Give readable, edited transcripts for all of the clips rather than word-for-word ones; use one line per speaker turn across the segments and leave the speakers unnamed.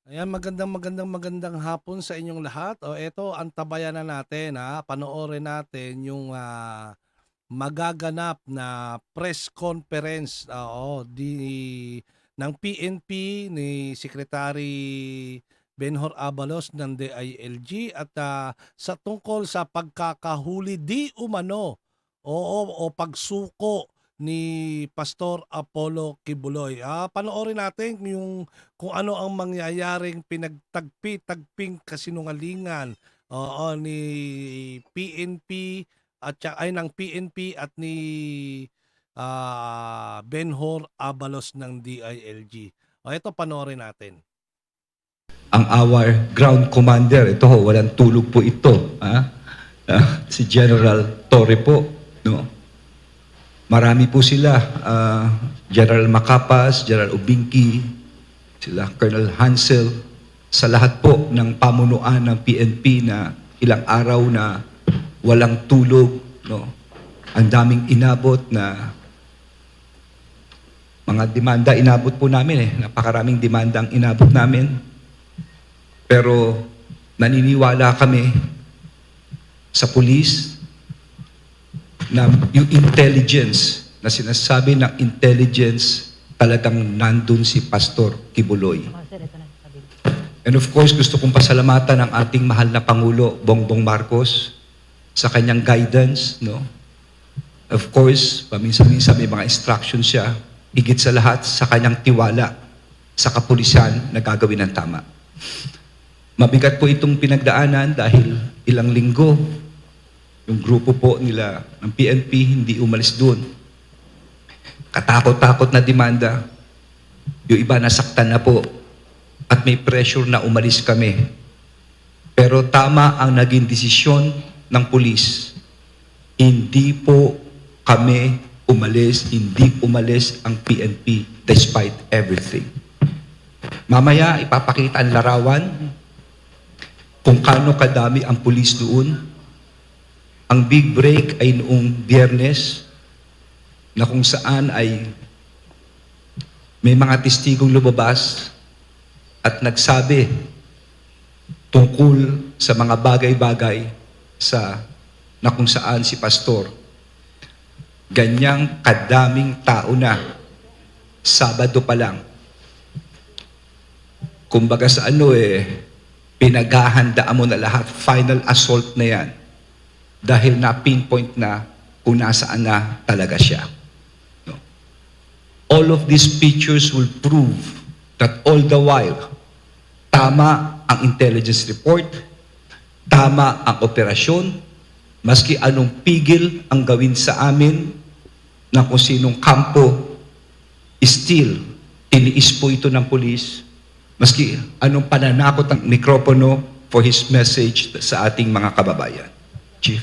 Ayan, magandang hapon sa inyong lahat. O eto, antabayan na natin panoorin natin yung magaganap na press conference ng PNP ni Secretary Benhur Abalos ng DILG at sa tungkol sa pagkakahuli di umano o pagsuko ni Pastor Apollo Kibuloy. Panoorin natin kung ano ang mangyayaring pinagtagpi-tagping kasinungalingan ni PNP ng PNP at ni Benhur Abalos ng DILG. Ito panoorin natin.
Ang our ground commander, ito ho, walang tulog po ito. Si General Torre po. No? Marami po sila. General Macapas, General Ubingki, sila Colonel Hansel, sa lahat po ng pamunuan ng PNP na ilang araw na walang tulog. No? Ang daming inabot na mga demanda inabot po namin Napakaraming demanda ang inabot namin. Pero naniniwala kami sa pulis na yung intelligence, na sinasabi ng intelligence, talagang nandun si Pastor Kibuloy. And of course, gusto kong pasalamatan ang ating mahal na Pangulo, Bongbong Marcos, sa kanyang guidance. No? Of course, paminsan-minsan may mga instructions siya, higit sa lahat sa kanyang tiwala sa kapulisan na gagawin ng tama. Mabigat po itong pinagdaanan dahil ilang linggo, yung grupo po nila ng PNP hindi umalis doon. Katakot-takot na demanda. Yung iba nasaktan na po at may pressure na umalis kami. Pero tama ang naging desisyon ng pulis. Hindi po kami umalis, hindi umalis ang PNP despite everything. Mamaya ipapakita ang larawan kung kaano kadami ang pulis doon. Ang big break ay noong Biyernes na kung saan ay may mga testigong lumabas at nagsabi tungkol sa mga bagay-bagay na kung saan si Pastor. Ganyang kadaming tao na Sabado pa lang. Kumbaga sa pinaghahandaan mo na lahat, final assault na yan. Dahil na-pinpoint na kung nasaan na talaga siya. No? All of these pictures will prove that all the while, tama ang intelligence report, tama ang operasyon, maski anong pigil ang gawin sa amin na kung sinong kampo, still, tiniis po ito ng pulis, maski anong pananakot ang mikropono for his message sa ating mga kababayan. Chief.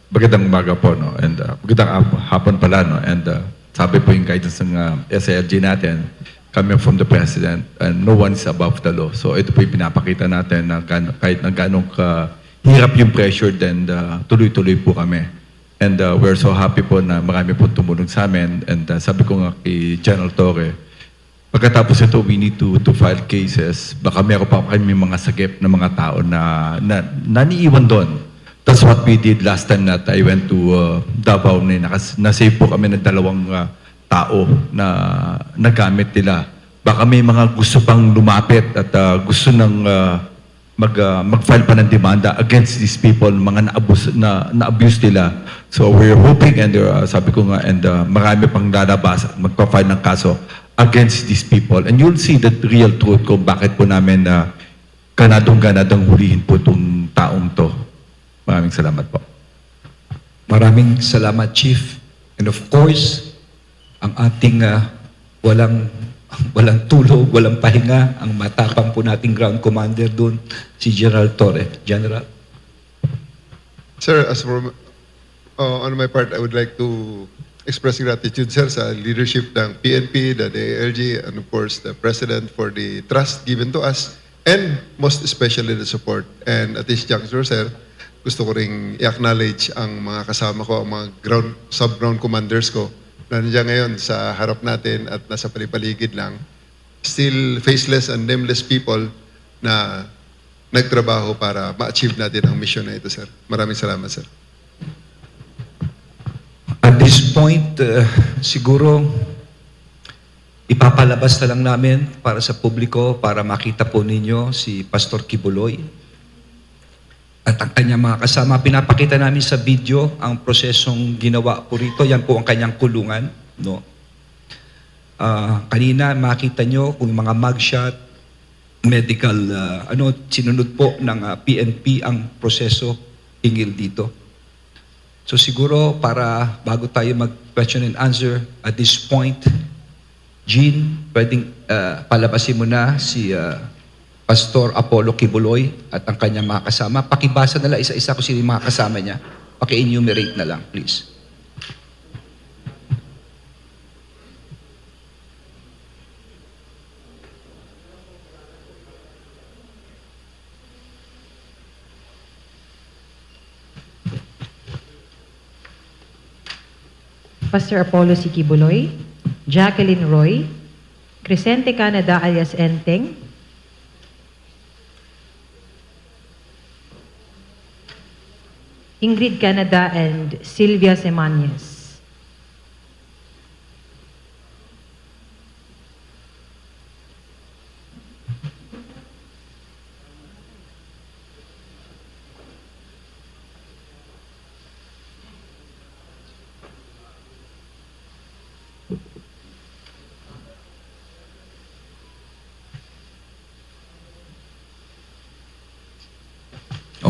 Magandang umaga po, no? And magandang hapon pala, no? And sabi po yung guidance ng SILG natin, coming from the President, and no one is above the law. So ito po yung pinapakita natin na kahit na ganong hirap yung pressure, then tuloy-tuloy po kami. And we're so happy po na marami po tumulong sa amin. And sabi ko nga kay General Torre, pagkatapos ito, we need to file cases. Baka meron pa kami mga sagip na mga tao na naniiwan doon. That's what we did last time that I went to Davao. Na-save po kami ng 2 tao na nagamit nila. Baka may mga gusto pang lumapit at gusto nang mag-file pa ng demanda against these people, mga na-abuse nila. So we're hoping, and sabi ko nga, and marami pang lalabas at magpa-file ng kaso against these people. And you'll see the real truth kung bakit po namin ganadong hulihin po itong taong to. Maraming salamat po.
Maraming salamat, Chief. And of course, ang ating walang tulog, walang pahinga, ang matapang po nating ground commander doon, si General Torre. General.
Sir, as for on my part, I would like to express gratitude, sir, sa leadership ng PNP, the DILG, and of course, the President for the trust given to us, and most especially the support. And at this juncture, sir, gusto ko ring i-acknowledge ang mga kasama ko, ang mga sub-ground commanders ko, na nandiyan ngayon sa harap natin at nasa palipaligid lang. still faceless and nameless people na nagtrabaho para ma-achieve natin ang mission na ito, sir. Maraming salamat, sir.
At this point, siguro ipapalabas na lang namin para sa publiko para makita po ninyo si Pastor Kibuloy at ang kanyang mga kasama. Pinapakita namin sa video ang prosesong ginawa po rito. Yan po ang kanyang kulungan. No? Kanina makita nyo kung mga mugshot, medical, sinunod po ng PNP ang proseso hingil dito. So siguro para bago tayo mag-question and answer at this point, Jean, pwedeng palabasin mo na si Pastor Apollo Kibuloy at ang kanyang mga kasama. Pakibasa na lang isa-isa kung sino yung mga kasama niya. Paki-enumerate na lang, please.
Pastor Apollo C. Kibuloy, Jacqueline Roy, Crescente Canada alias Enteng, Ingrid Canada and Sylvia Semanyes.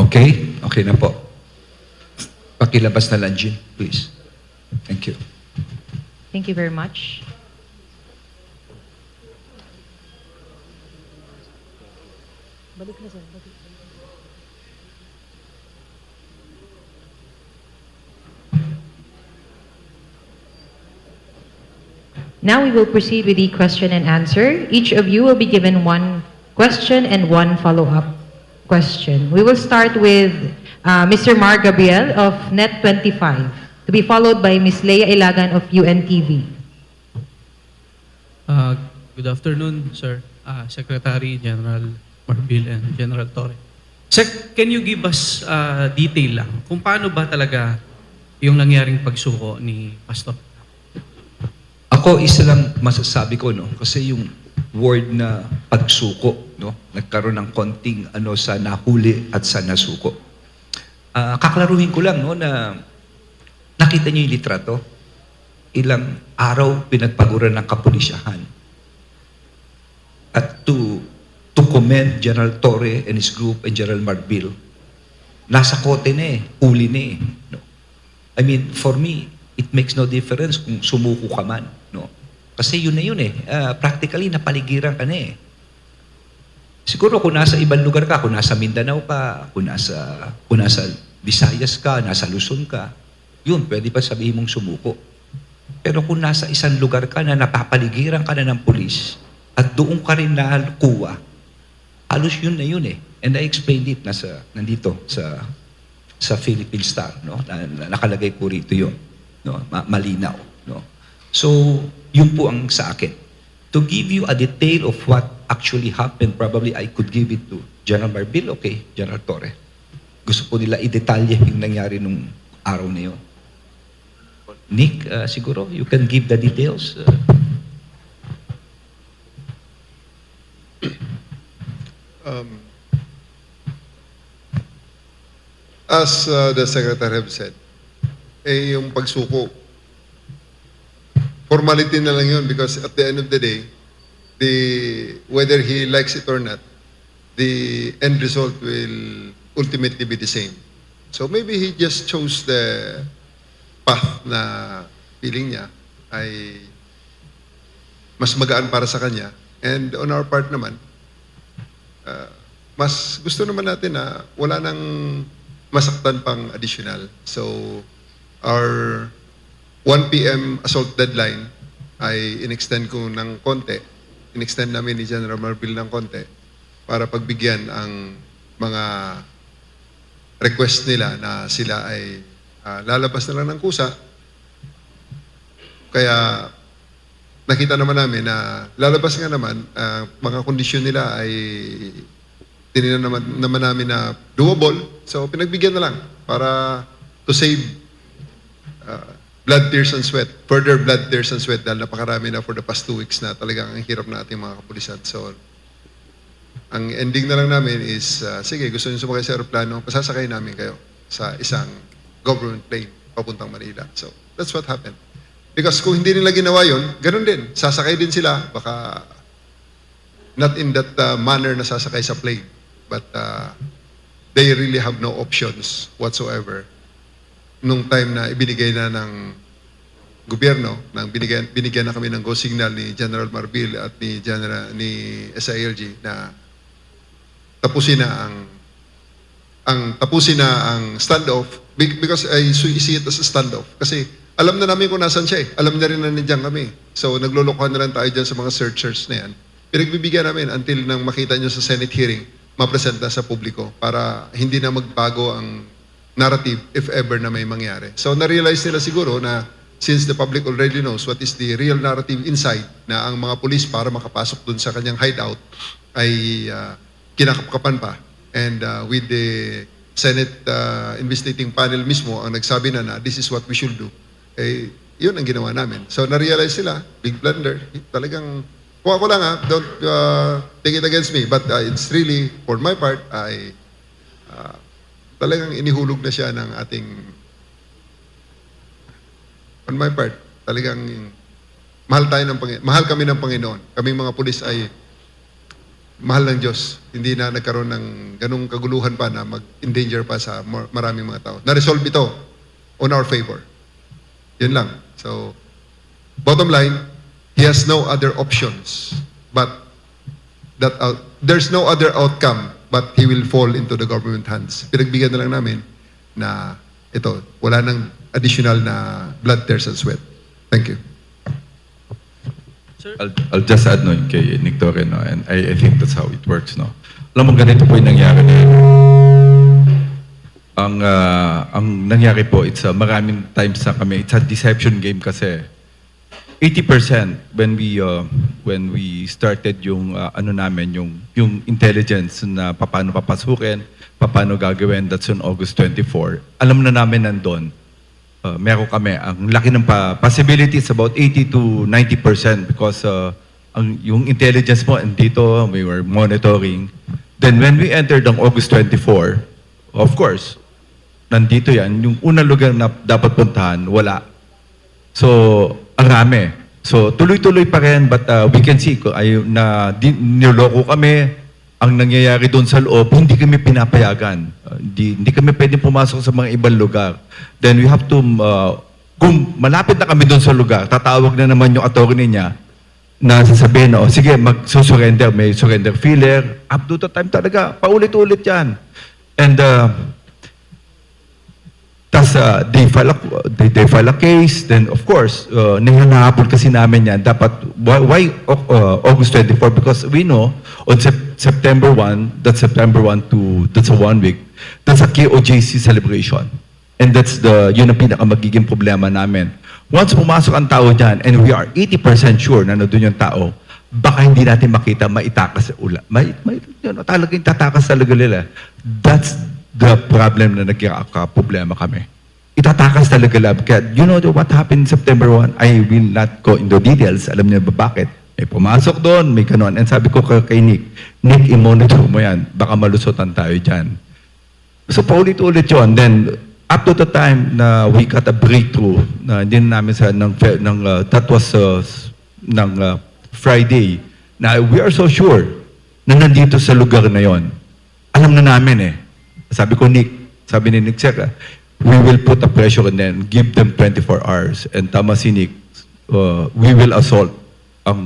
Okay? Okay na po. Pakilabas na lang, Jean, please. Thank you.
Thank you very much. Now we will proceed with the question and answer. Each of you will be given one question and one follow-up question. We will start with Mr. Mar Gabriel of Net25, to be followed by Ms. Leia Ilagan of UNTV.
Good afternoon, sir. Secretary General Marbil and General Torre. Sec, can you give us detail lang kung paano ba talaga yung nangyaring pagsuko ni Pastor?
Ako, isa lang masasabi ko, no? Kasi yung word na pagsuko, no? Nagkaroon ng konting sa nahuli at sa nasuko. Kaklaruhin ko lang, no, na nakita niyo yung litrato. Ilang araw pinagpaguran ng kapulisyahan. At to commend General Torre and his group and General Marbil, nasa kote na huli na no? I mean, for me, it makes no difference kung sumuko ka man, no? Kasi yun na yun practically napaligiran ka na Siguro kung nasa ibang lugar ka, kung nasa Mindanao ka, kung nasa Visayas ka, nasa Luzon ka, yun, pwede pa sabihin mong sumuko. Pero kung nasa isang lugar ka na napapaligiran ka na ng pulis at doon ka rin nakuha, halos yun na yun And I explained it nandito sa Philippine Star, no? Nakalagay po rito yun, no? Malinaw, no? So, yun po ang sa akin. To give you a detail of what actually happened, probably I could give it to General Marbil, okay, General Torre. Gusto po nila i-detalye yung nangyari nung araw na yun. Nick, siguro, you can give the details.
As the Secretary have said, yung pagsuko, formality na lang yun because at the end of the day, whether he likes it or not, the end result will ultimately be the same. So maybe he just chose the path na feeling niya ay mas magaan para sa kanya. And on our part naman, mas gusto naman natin na wala nang masaktan pang additional. So our 1 p.m. assault deadline ay in-extend ko ng konti. In-extend namin ni General Marbil ng konti para pagbigyan ang mga request nila na sila ay lalabas na lang ng kusa. Kaya nakita naman namin na lalabas nga naman, mga kondisyon nila ay tinignan naman namin na doable. So pinagbigyan na lang para to save blood, tears, and sweat. Further blood, tears, and sweat dahil napakarami na for the past 2 weeks na talagang ang hirap na ating mga kapulisan. So ang ending na lang namin is, sige, gusto niyo sumakay sa aeroplano, pasasakay namin kayo sa isang government plane papuntang Manila. So that's what happened. Because kung hindi nila ginawa yun, ganun din. Sasakay din sila, baka not in that manner na sasakay sa plane. But they really have no options whatsoever. Nung time na ibinigay na ng gobyerno, binigyan na kami ng go signal ni General Marbil at ni SILG na tapusin na ang standoff, because I see it as a standoff. Kasi alam na namin kung nasan siya eh. Alam na rin na nandiyan kami. So naglolokohan na lang tayo dyan sa mga searchers na yan. Pinagbibigyan namin until nang makita nyo sa Senate hearing, mapresenta sa publiko para hindi na magbago ang narrative if ever na may mangyari. So na-realize nila siguro na since the public already knows what is the real narrative inside, na ang mga pulis para makapasok dun sa kanyang hideout ay kinakapkapan pa. And with the Senate investigating panel mismo ang nagsabi na this is what we should do. Eh, yun ang ginawa namin. So na-realize sila, big blunder. Talagang, kung ako lang don't take it against me. But it's really, for my part, talagang inihulog na siya ng ating, on my part, talagang mahal kami ng Panginoon. Kaming mga pulis ay mahal ng Diyos. Hindi na nagkaroon ng ganung kaguluhan pa na mag-endanger pa sa maraming mga tao. Na-resolve ito on our favor. Yun lang. So, bottom line, he has no other options but there's no other outcome but he will fall into the government hands. Pinagbigyan na lang namin na ito, wala nang additional na blood, tears, and sweat. Thank you.
Sir?
I'll just add no kay Nick Torre, no, and I think that's how it works, no. Alam mo, ganito po yung nangyari na yun. Ang nangyari po, it's maraming times na kami, it's a deception game kasi 80% when we started yung ano namin, yung intelligence na paano papasukin, paano gagawin, that's on August 24. Alam na namin nandun. Meron kami, ang laki ng possibilities about 80 to 90% because yung intelligence mo andito, we were monitoring. Then when we entered on August 24, of course, nandito yan, yung unang lugar na dapat puntahan, wala. So, ang rami. So, tuloy-tuloy pa rin, but we can see na niloko kami. Ang nangyayari doon sa loob, hindi kami pinapayagan. Hindi kami pwedeng pumasok sa mga ibang lugar. Then we have to, kung malapit na kami doon sa lugar, tatawag na naman yung attorney niya na sasabihin, sige, mag-surrender, may surrender filler. Up to the time talaga, paulit-ulit yan. And, tas they file a case, then of course, nihanapon kasi namin yan. Dapat, why August 24? Because we know, on September 1, that's September 1 to, that's a 1 week, that's a KOJC celebration. And that's yun ang pinakamagiging problema namin. Once pumasok ang tao dyan, and we are 80% sure na nandun yung tao, baka hindi natin makita, maitakas sa ula. Talagang tatakas talaga nila. That's the problem na nagkaka-problema kami. Itatakas talaga lang. Kaya, you know what happened September 1? I will not go into details. Alam niyo ba bakit? May pumasok doon, may kanon. And sabi ko kay Nick, i-monitor mo yan. Baka malusotan tayo dyan. So, paulit-ulit yun. Then, up to the time na we got a breakthrough, na hindi na namin that was Friday, na we are so sure na nandito sa lugar na yon. Alam na namin eh. Sabi ni Nick Seca, we will put a pressure on them, give them 24 hours. And tama si Nick, we will assault ang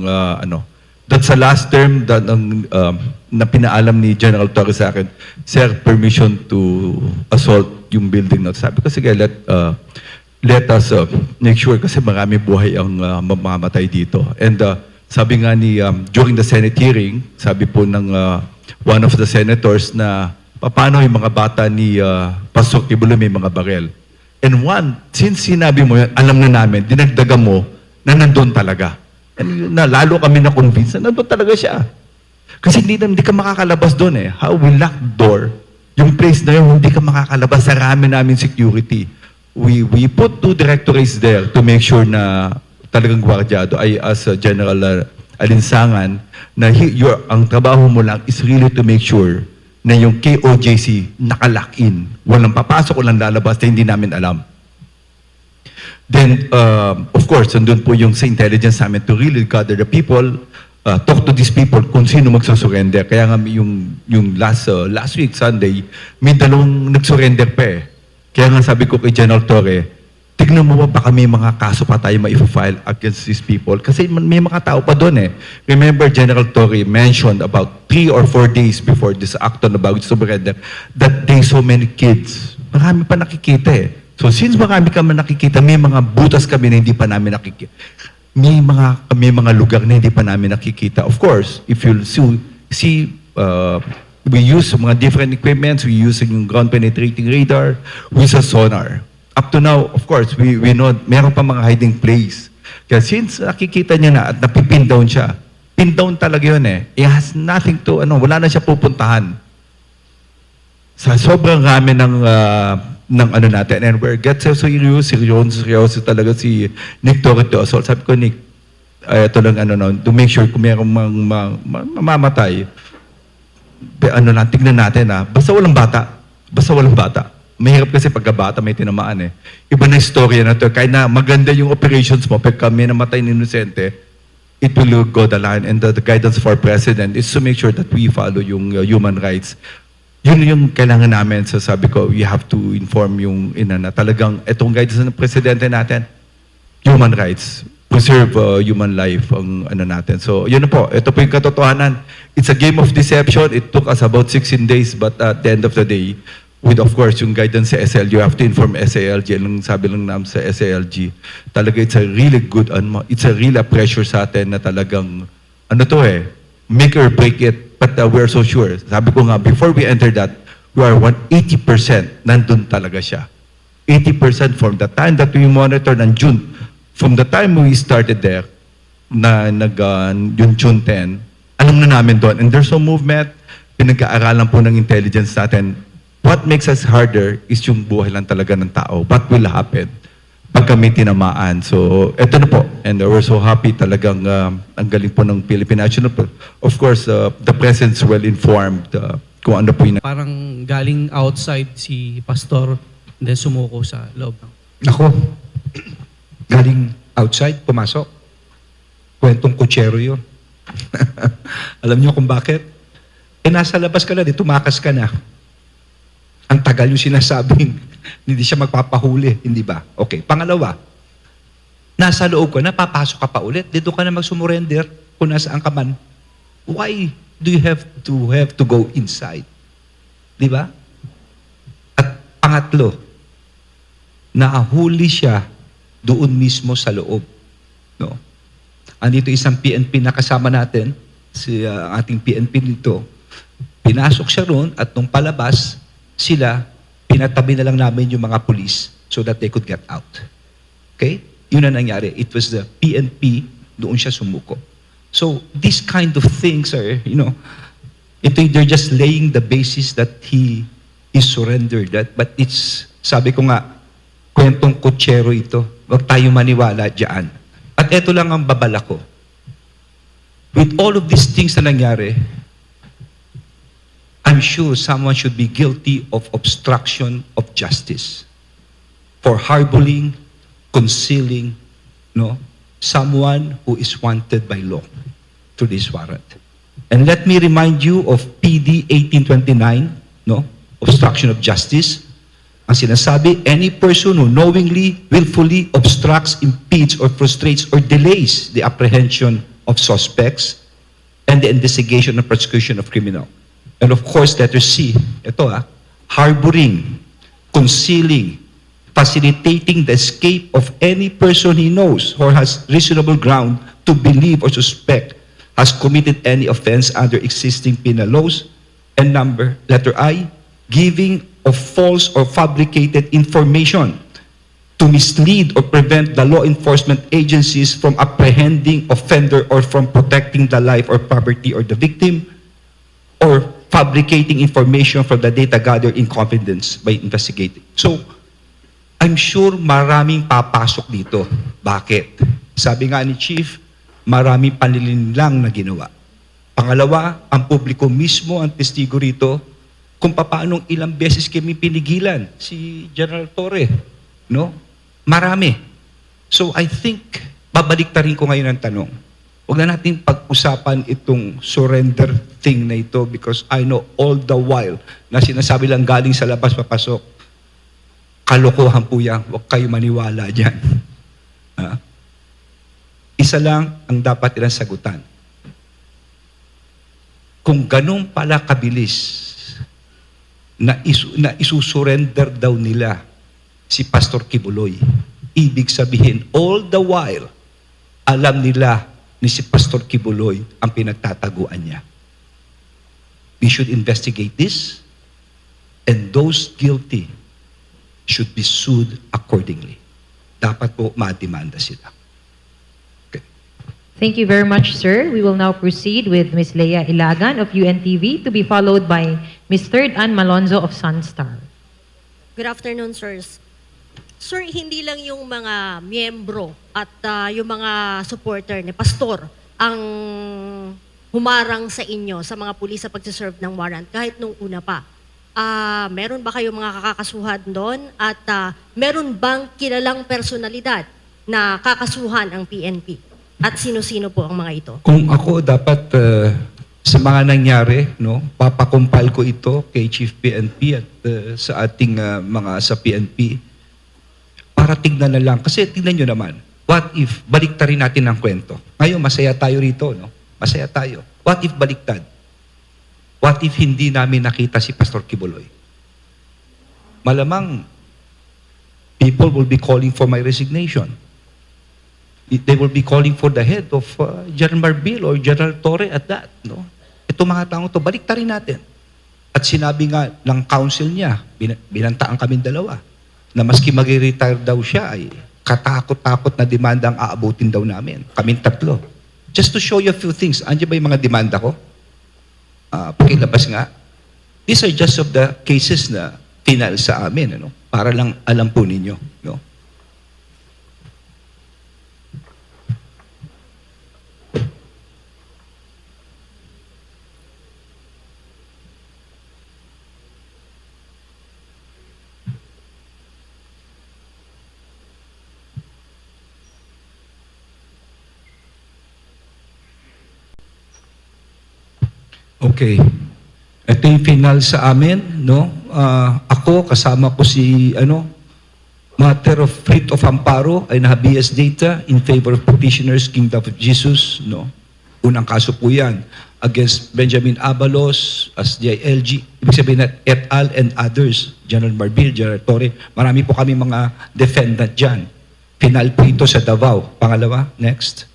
That's the last term na pinaalam ni General Torres sa akin, sir, permission to assault yung building na. Sabi ko, sige, let us make sure kasi marami buhay ang mamamatay dito. And sabi nga during the Senate hearing, sabi po ng one of the senators na paano yung mga bata ni Pastor Kibulo may mga barel. And since sinabi mo yan, alam na namin, dinagdagan mo na nandun talaga. And na lalo kami na-convince na nandun talaga siya. Kasi hindi ka makakalabas doon eh. How we lock door, yung place na yun, hindi ka makakalabas sa rami namin security. We put 2 directorates there to make sure na talagang gwardyado ay as General Alinsangan na ang trabaho mo lang is really to make sure na yung KOJC nakalock in. Walang papasok, walang lalabas na hindi namin alam. Then, of course, nandun po yung sa intelligence namin to really gather the people, talk to these people kung sino magsusurrender. Kaya nga yung last week, Sunday, may 2 nagsurrender pa eh. Kaya nga sabi ko kay General Torre, tignan mo ba baka may mga kaso pa tayo ma-file against these people? Kasi may mga tao pa doon eh. Remember, General Torre mentioned about 3 or 4 days before this act on about surrender that they so many kids. Marami pa nakikita eh. So since marami kami nakikita, may mga butas kami na hindi pa namin nakikita. May mga lugar na hindi pa namin nakikita. Of course, if you'll see we use mga different equipments, we use yung ground penetrating radar, we use a sonar. Up to now, of course, we know meron pa mga hiding place. Kaya since nakikita niya na at napipin down siya, pin down talaga yun eh. It has nothing to, wala na siya pupuntahan. Sa sobrang rami ng natin. And we're get so seryoso talaga si Nick Torreto. Sabi ko, Nick, ito lang to make sure kung merong mamamatay, tignan natin basta walang bata. Mahirap kasi pagkabata may tinamaan eh. Iba na istorya na to. Kahit na maganda yung operations mo, pag kami namatay ng inosente, it will go the line. And the guidance for President is to make sure that we follow yung human rights. Yun yung kailangan namin. So sabi ko, we have to inform yung na talagang itong guidance ng Presidente natin, human rights. Preserve human life ang natin. So, yun na po. Ito po yung katotohanan. It's a game of deception. It took us about 16 days, but at the end of the day, with of course yung guidance sa SLG, you have to inform SALG. Anong sabi lang namin sa SALG, talaga it's a really good, it's a real pressure sa atin na talagang, make or break it, but we're so sure. Sabi ko nga, before we enter that, we are 80% nandun talaga siya. 80% from the time that we monitor ng June. From the time we started there, yung June 10, alam na namin doon. And there's no movement, pinag-aaralan po ng intelligence natin. What makes us harder is yung buhay lang talaga ng tao. What will happen pag kami tinamaan? So, eto na po. And we're so happy talagang ang galing po ng Philippine National. Of course, the President's well-informed kung ano po yung...
Parang galing outside si Pastor, then sumuko sa loob.
Ako, galing outside, pumasok. Kwentong kutsero yun. Alam niyo kung bakit? Nasa labas ka na, tumakas ka na. Ang tagal yung sinasabing, hindi siya magpapahuli, hindi ba? Okay, pangalawa, nasa loob ka na, papasok ka pa ulit, dito ka na magsumurrender kung nasaan ka man. Why do you have to go inside? Di ba? At pangatlo, naahuli siya doon mismo sa loob. No? Andito isang PNP na kasama natin, si ating PNP dito. Pinasok siya roon at nung palabas, sila, pinatabi na lang namin yung mga police so that they could get out. Okay? Yun ang nangyari. It was the PNP, doon siya sumuko. So, these kind of things are, they're just laying the basis that he is surrendered. But it's, sabi ko nga, kwentong kutsero ito. Huwag tayo maniwala dyan. At ito lang ang babala ko. With all of these things na nangyari, I'm sure someone should be guilty of obstruction of justice for harboring, concealing, someone who is wanted by law through this warrant. And let me remind you of PD 1829, obstruction of justice. Ang sinasabi, any person who knowingly, willfully obstructs, impedes, or frustrates, or delays the apprehension of suspects and the investigation and prosecution of criminal. And of course, letter C, ito harboring, concealing, facilitating the escape of any person he knows or has reasonable ground to believe or suspect has committed any offense under existing penal laws. And letter I, giving of false or fabricated information to mislead or prevent the law enforcement agencies from apprehending offender or from protecting the life or property or the victim, or fabricating information from the data gathered in confidence by investigating. So, I'm sure maraming papasok dito. Bakit? Sabi nga ni Chief, maraming panlilinlang na ginawa. Pangalawa, ang publiko mismo ang testigo rito kung paanong ilang beses kami pinigilan si General Torre. No? Marami. So I think, babaliktarin ko ngayon ang tanong. Huwag na natin pag-usapan itong surrender thing na ito because I know all the while na sinasabi lang galing sa labas papasok, kalokohan po yan. Huwag kayo maniwala dyan. Ha? Isa lang ang dapat ilang sagutan. Kung ganun pala kabilis na isusurrender daw nila si Pastor Kibuloy, ibig sabihin, all the while, alam nila ni si Pastor Kibuloy ang pinagtataguan niya. We should investigate this, and those guilty should be sued accordingly. Dapat po mademanda sila. Okay.
Thank you very much, sir. We will now proceed with Ms. Leia Ilagan of UNTV to be followed by Ms. Third Ann Malonzo of Sunstar.
Good afternoon, sirs. Sir, hindi lang yung mga miyembro at yung mga supporter ni Pastor ang humarang sa inyo sa mga pulis sa pagsiserve ng warrant kahit nung una pa. Meron ba kayong mga kakakasuhan doon at meron bang kilalang personalidad na kakasuhan ang PNP? At sino-sino po ang mga ito?
Kung ako dapat sa mga nangyari, no, papakumpal ko ito kay Chief PNP at sa ating mga sa PNP para tignan na lang. Kasi tignan nyo naman, what if baliktarin natin ang kwento? Ngayon, masaya tayo rito, no? Masaya tayo. What if baliktad? What if hindi namin nakita si Pastor Kibuloy? Malamang, people will be calling for my resignation. They will be calling for the head of General Marbil or General Torre at that. No? Ito mga taong to, baliktarin natin. At sinabi nga ng council niya, binantaan kaming dalawa, na maski mag-retire daw siya, ay katakot-takot na demanda ang aabutin daw namin. Kaming tatlo. Just to show you a few things, andiyan ba yung mga demanda ko? Pakilabas nga. These are just of the cases na final sa amin, ano? Para lang alam po ninyo. No? Okay. Ito yung final sa amin, no? Ako, kasama ko si, matter of writ of amparo ay nahabeas data in favor of petitioners, Kingdom of Jesus, no? Unang kaso po yan against Benjamin Abalos as DILG, ibig sabihin na et al. And others, General Marbil, General Torre, marami po kami mga defendant dyan. Final po ito sa Davao. Pangalawa, next.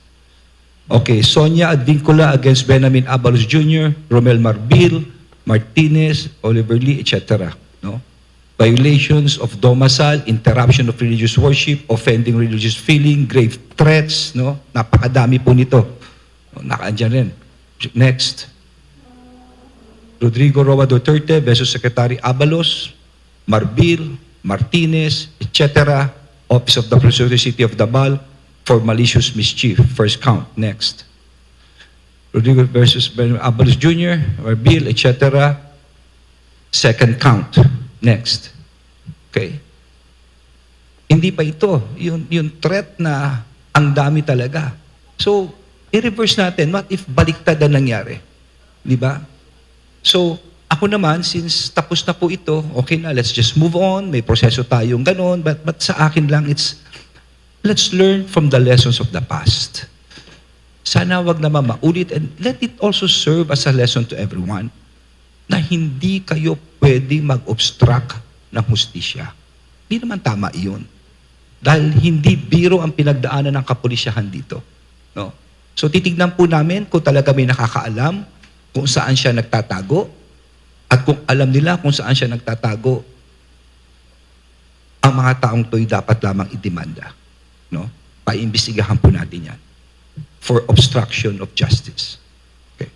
Okay, Sonia Advincula against Benjamin Abalos Jr., Romel Marbil, Martinez, Oliver Lee, etc. No? Violations of domicile, interruption of religious worship, offending religious feeling, grave threats, no? Napakadami po nito. No, nakaandyan rin. Next. Rodrigo Roa Duterte versus Secretary Abalos, Marbil, Martinez, etc. Office of the Prosecutor City of Davao, for malicious mischief. First count. Next. Rodrigo versus Abalos Jr., Marbil, etc. Second count. Next. Okay. Hindi pa ito. Yung threat na ang dami talaga. So, i-reverse natin. What if baliktad na nangyari? Di ba? So, ako naman, since tapos na po ito, okay na, let's just move on. May proseso tayong ganon. But sa akin lang, let's learn from the lessons of the past. Sana wag naman maulit and let it also serve as a lesson to everyone na hindi kayo pwedeng mag-obstruct ng hustisya. Hindi naman tama iyon. Dahil hindi biro ang pinagdaanan ng kapulisyahan dito. No? So titignan po namin kung talaga may nakakaalam kung saan siya nagtatago at kung alam nila kung saan siya nagtatago, ang mga taong to'y dapat lamang idemanda. No? Paimbestigahan po natin yan for obstruction of justice. Okay.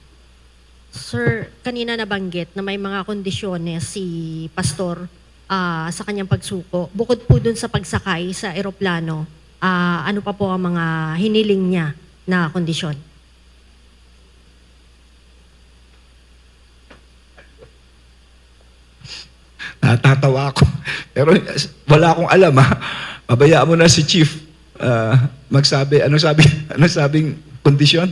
Sir, kanina nabanggit na may mga kondisyones si Pastor sa kanyang pagsuko. Bukod po dun sa pagsakay sa eroplano, ano pa po ang mga hiniling niya na kondisyon?
Natatawa ako. Pero wala akong alam, ha? Pabayaan mo na si Chief magsabi. Ano sabing kondisyon?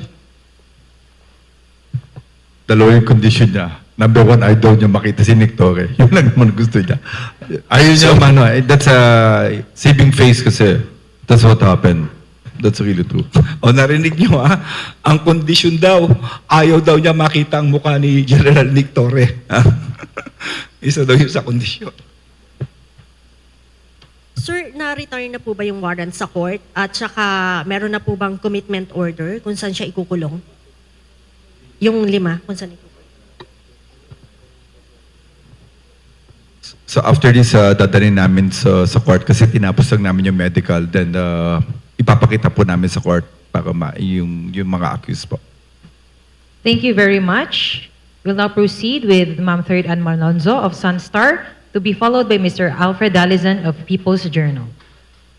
Dalawa yung condition niya. Number one, ayaw niya makita si Nick Torre. Yun lang naman gusto niya. Ayaw niya, that's a saving face kasi. That's what happened. That's really true.
O narinig niyo, ha? Ang kondisyon daw, ayaw daw niya makita ang mukha ni General Nick Torre. Isa daw yun sa kondisyon.
Sir, na-return na po ba yung warrant sa court? At saka, meron na po bang commitment order kung saan siya ikukulong? Yung 5, kung saan ikukulong?
So after this, dadalhin namin sa court kasi tinapos lang namin yung medical. Then ipapakita po namin sa court para yung mga accused po.
Thank you very much. We'll now proceed with Ma'am Third Ann Malonzo of Sunstar, to be followed by Mr. Alfred Dalizan of People's Journal.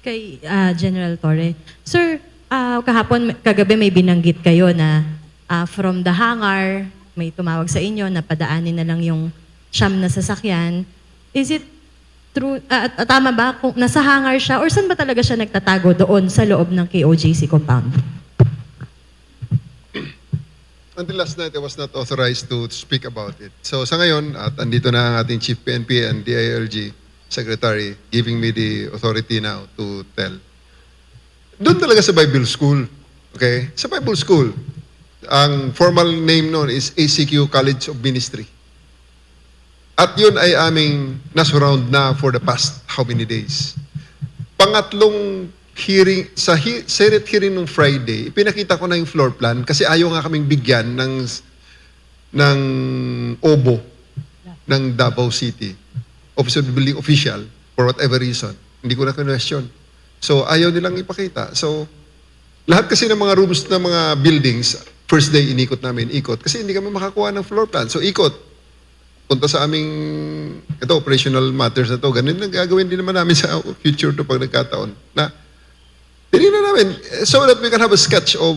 Kay General Torre. Sir, kagabi may binanggit kayo na from the hangar, may tumawag sa inyo na padaanin na lang yung siyam na sasakyan. Is it true, tama ba kung nasa hangar siya or saan ba talaga siya nagtatago doon sa loob ng KOJC compound?
Until last night, I was not authorized to speak about it. So sa ngayon, at andito na ang ating Chief PNP and DILG Secretary giving me the authority now to tell. Doon talaga sa Bible School. Okay? Sa Bible School, ang formal name noon is ACQ College of Ministry. At yun ay aming nasurround na for the past how many days. Pangatlong hearing, sa Senate hearing nung Friday, pinakita ko na yung floor plan kasi ayaw nga kaming bigyan ng OBO ng Davao City, Office of the Building Official, for whatever reason. Hindi ko na question. So, ayaw nilang ipakita. So, lahat kasi ng mga rooms ng mga buildings, first day inikot namin, kasi hindi kami makakuha ng floor plan. So, ikot. Punta sa aming, operational matters na to. Ganun na gagawin din naman namin sa future to pag nagkataon. Na, tinignan namin, so that we can have a sketch of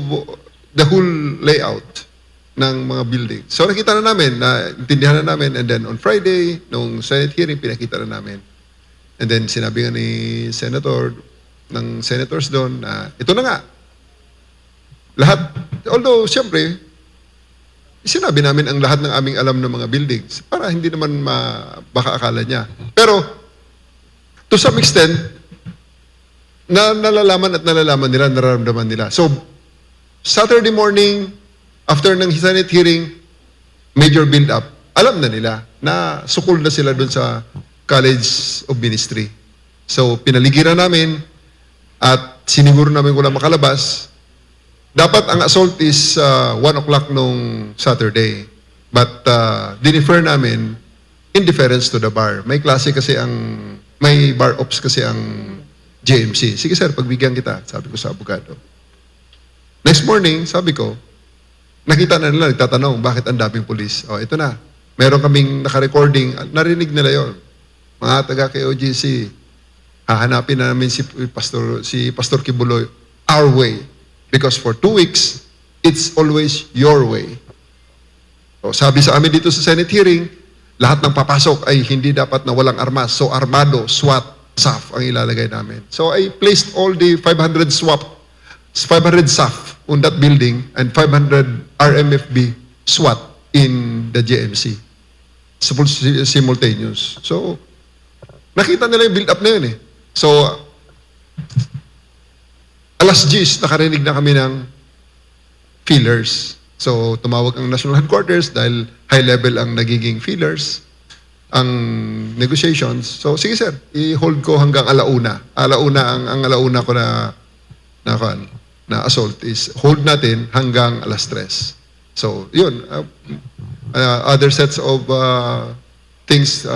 the whole layout ng mga buildings. So nakita na namin, intindihan na namin, and then on Friday, nung Senate hearing, pinakita na namin. And then sinabi nga ni senators doon, na ito na nga. Lahat, although siyempre, sinabi namin ang lahat ng aming alam ng mga buildings para hindi naman baka akala niya. Pero, to some extent, nalalaman nila, nararamdaman nila. So, Saturday morning, after ng Senate hearing, major build-up, alam na nila na sukul na sila doon sa College of Ministry. So, pinaligiran namin at siniguro namin wala makalabas. Dapat ang assault is 1 o'clock nung Saturday. But dinifer namin in deference to the bar. May klase kasi may bar ops kasi ang JMC. Sige sir, pagbigyan kita, sabi ko sa abogado. Next morning, sabi ko, nakita na nila, nagtatanong, bakit ang daming pulis? Oh, ito na. Meron kaming naka-recording, narinig nila yon. Mga taga KOJC, hahanapin na namin si Pastor Kibuloy our way. Because for 2 weeks, it's always your way. So, sabi sa amin dito sa Senate hearing, lahat ng papasok ay hindi dapat na walang armas. So armado, SWAT, SAF ang ilalagay namin. So I placed all the 500 SAF on that building and 500 RMFB SWAT in the JMC. Simultaneous. So, nakita nila yung build-up na yun eh. So, alas 10, nakarinig na kami ng feelers. So, tumawag ang national headquarters dahil high level ang nagiging feelers, ang negotiations. So, sige sir, i-hold ko hanggang alauna. Ang alauna ko na assault is hold natin hanggang alas 3. So, yun. Other sets of things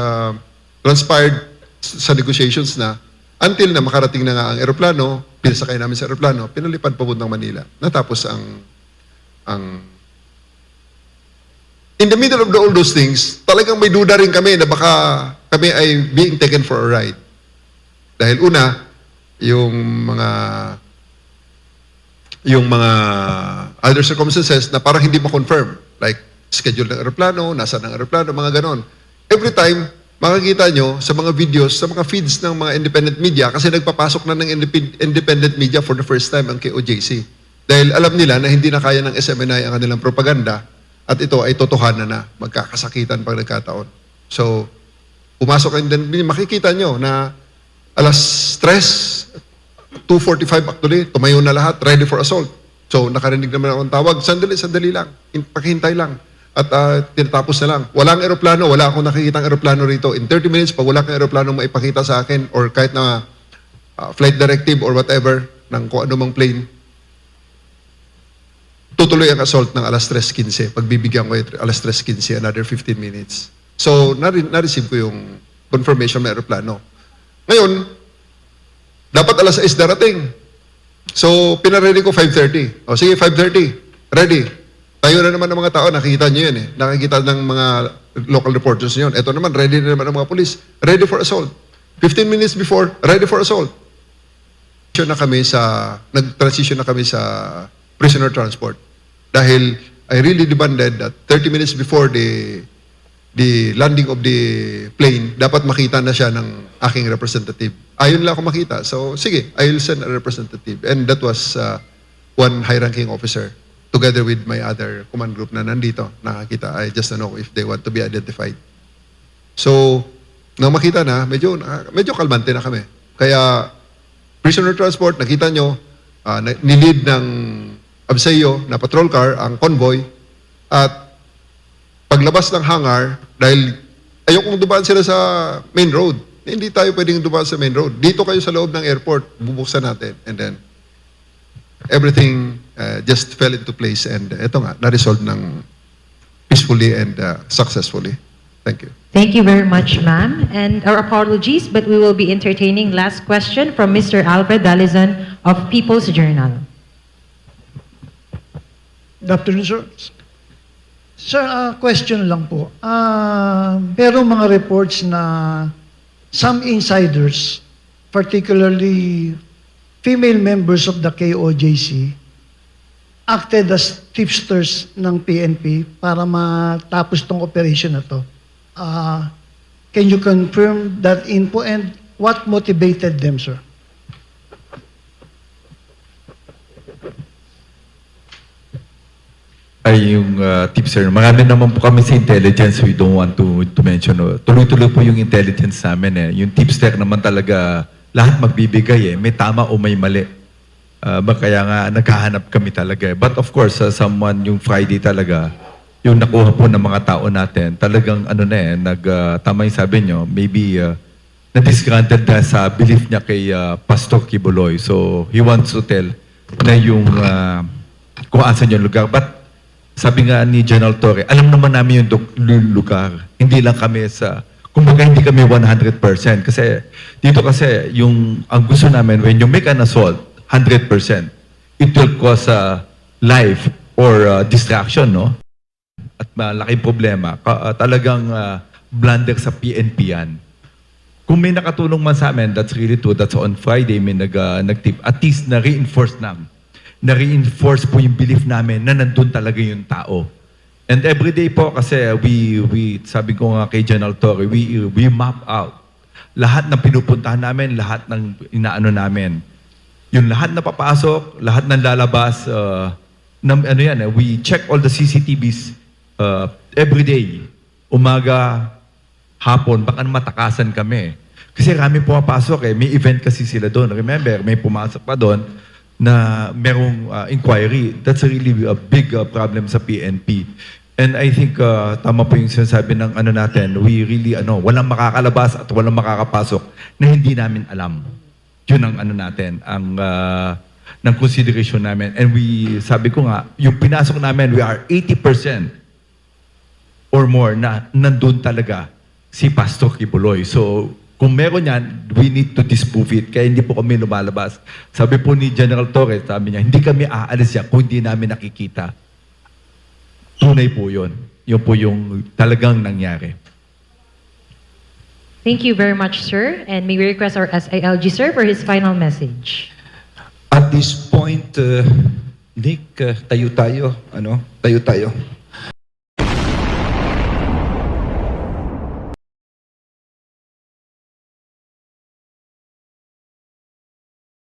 transpired sa negotiations na Until na makarating na nga ang eroplano, pinasakay namin sa eroplano, pinalipad papuntang Manila. Natapos ang in the middle of all those things, talagang may duda rin kami na baka kami ay being taken for a ride. Dahil una, yung mga other circumstances na parang hindi ma-confirm. Like, schedule ng aeroplano, nasa ng aeroplano, mga ganon. Every time, makikita nyo sa mga videos, sa mga feeds ng mga independent media, kasi nagpapasok na ng independent media for the first time ang KOJC. Dahil alam nila na hindi na kaya ng SMNI ang kanilang propaganda at ito ay totohanan na magkakasakitan pag nagkataon. So, pumasok ang independent media, makikita nyo na alas 3, 2:45 actually, tumayo na lahat, ready for assault. So, nakarinig naman akong tawag, sandali lang, paghintay lang. At tinatapos na lang. Walang eroplano, wala akong nakikitang eroplano rito. In 30 minutes, pag wala kang eroplano maipakita sa akin or kahit na flight directive or whatever ng kung anumang plane, tutuloy ang assault ng alas 3:15. Pagbibigyan ko alas 3:15, another 15 minutes. So, na-receive ko yung confirmation ng eroplano. Ngayon, dapat alas 6 darating. So, pinaready ko 5:30. O sige, 5:30. Ready. Tayo na naman ng mga tao, nakikita nyo yun eh. Nakikita ng mga local reporters yun. Ito naman, ready na naman ng mga police. Ready for assault. 15 minutes before, ready for assault. Nag-transition na kami sa prisoner transport. Dahil I really demanded that 30 minutes before the landing of the plane, dapat makita na siya ng aking representative. Ayun lang ako makita. So, sige, I will send a representative. And that was one high-ranking officer together with my other command group na nandito. Nakakita, I just don't know if they want to be identified. So, nang makita na, medyo kalmante na kami. Kaya, prisoner transport, nakita nyo, nilid ng Abseyo na patrol car, ang convoy, at paglabas ng hangar, dahil ayokong dumaan sila sa main road. Hindi tayo pwedeng dumaan sa main road. Dito kayo sa loob ng airport, bubuksan natin. And then, everything just fell into place and ito nga, na-resolve ng peacefully and successfully. Thank you.
Thank you very much, ma'am. And our apologies, but we will be entertaining last question from Mr. Alfred Dalizon of People's Journal.
Good afternoon, sir. Sir, question lang po. Pero mga reports na some insiders, particularly female members of the KOJC, acted as tipsters ng PNP para matapos tong operation na to. Can you confirm that info and what motivated them, sir?
Ay, yung tipster, marami naman po kami sa intelligence, we don't want to mention. Tuloy-tuloy po yung intelligence namin eh. Yung tipster naman talaga, lahat magbibigay eh. May tama o may mali. Kaya nga, naghahanap kami talaga eh. But of course, someone, yung Friday talaga, yung nakuha po ng mga tao natin, talagang tama yung sabi nyo, maybe na-disgranted na sa belief niya kay Pastor Kibuloy. So, he wants to tell na yung kung asan yung lugar. But sabi nga ni General Torre, alam naman namin yung lugar. Hindi lang kami kumbaga hindi kami 100%. Kasi dito kasi, ang gusto namin, when you make an assault, 100%, it will cause life or distraction, no? At malaking problema. Talagang blunder sa PNP yan. Kung may nakatulong man sa amin, that's really true. That's on Friday, may nag-tip. At least na-reinforce po yung belief namin na nandun talaga yung tao. And every day po kasi sabi ko nga kay General Torre, we map out lahat ng pinupuntahan namin, lahat ng inaano namin. Yung lahat na papasok, lahat ng lalabas, we check all the CCTVs every day. Umaga, hapon, baka matakasan kami. Kasi rami pumapasok eh. May event kasi sila doon. Remember, may pumasok pa doon na merong inquiry. That's really a big problem sa PNP. And I think tama po yung sinasabi ng natin, we really, walang makakalabas at walang makakapasok na hindi namin alam. Yun ang natin, ng consideration namin. And sabi ko nga, yung pinasok namin, we are 80% or more na nandun talaga si Pastor Kibuloy. So, Kung meron yan, we need to disprove it. Kaya hindi po kami lumalabas. Sabi po ni General Torres, sabi niya, hindi kami aalis yan kung hindi namin nakikita. Tunay po yun. Yun po yung talagang nangyari.
Thank you very much, sir. And may we request our SILG, sir, for his final message.
At this point, Nick, tayo tayo.